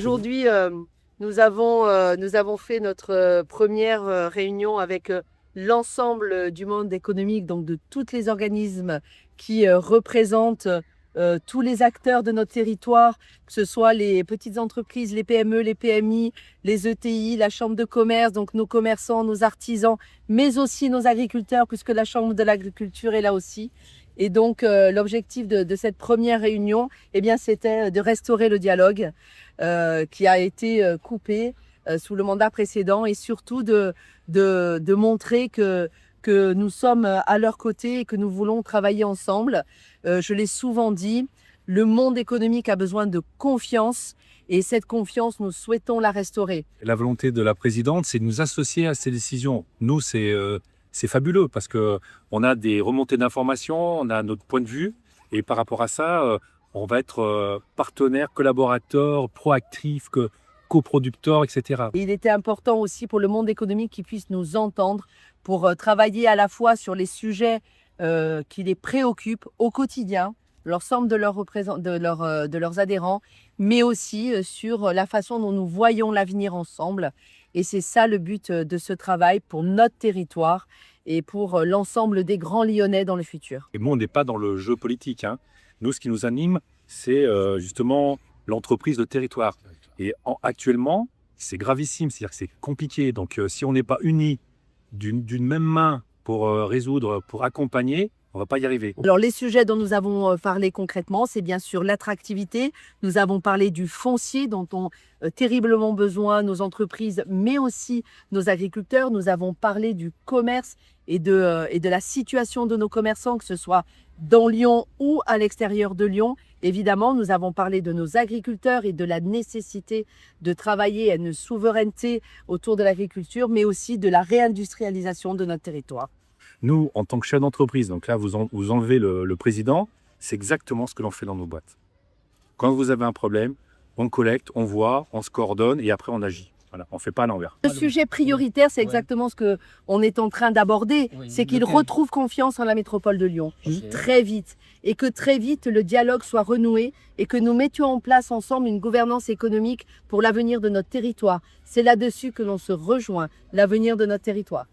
Aujourd'hui, nous avons fait notre première réunion avec l'ensemble du monde économique, donc de tous les organismes qui représentent tous les acteurs de notre territoire, que ce soit les petites entreprises, les PME, les PMI, les ETI, la chambre de commerce, donc nos commerçants, nos artisans, mais aussi nos agriculteurs, puisque la chambre de l'agriculture est là aussi. Et donc, l'objectif de cette première réunion, eh bien, c'était de restaurer le dialogue qui a été coupé sous le mandat précédent et surtout de montrer que nous sommes à leur côté et que nous voulons travailler ensemble. Je l'ai souvent dit, le monde économique a besoin de confiance et cette confiance, nous souhaitons la restaurer. La volonté de la présidente, c'est de nous associer à ces décisions. Nous, c'est fabuleux parce qu'on a des remontées d'informations, on a notre point de vue et par rapport à ça, on va être partenaire, collaborateur, proactif, coproducteur, etc. Il était important aussi pour le monde économique qu'ils puissent nous entendre pour travailler à la fois sur les sujets qui les préoccupent au quotidien, l'ensemble de leurs adhérents, mais aussi sur la façon dont nous voyons l'avenir ensemble. Et c'est ça le but de ce travail pour notre territoire et pour l'ensemble des Grands Lyonnais dans le futur. Et moi, on n'est pas dans le jeu politique, hein. Nous, ce qui nous anime, c'est justement l'entreprise de territoire. Et actuellement, c'est gravissime, c'est-à-dire que c'est compliqué. Donc, si on n'est pas unis d'une même main pour résoudre, pour accompagner, on ne va pas y arriver. Alors, les sujets dont nous avons parlé concrètement, c'est bien sûr l'attractivité. Nous avons parlé du foncier dont ont terriblement besoin nos entreprises, mais aussi nos agriculteurs. Nous avons parlé du commerce et de la situation de nos commerçants, que ce soit dans Lyon ou à l'extérieur de Lyon. Évidemment, nous avons parlé de nos agriculteurs et de la nécessité de travailler à une souveraineté autour de l'agriculture, mais aussi de la réindustrialisation de notre territoire. Nous, en tant que chef d'entreprise, donc là, vous enlevez le président, c'est exactement ce que l'on fait dans nos boîtes. Quand vous avez un problème, on collecte, on voit, on se coordonne et après on agit. Voilà, on ne fait pas à l'envers. Le sujet prioritaire, c'est exactement ce qu'on est en train d'aborder, c'est qu'ils retrouvent confiance en la métropole de Lyon, très vite, et que très vite le dialogue soit renoué et que nous mettions en place ensemble une gouvernance économique pour l'avenir de notre territoire. C'est là-dessus que l'on se rejoint, l'avenir de notre territoire.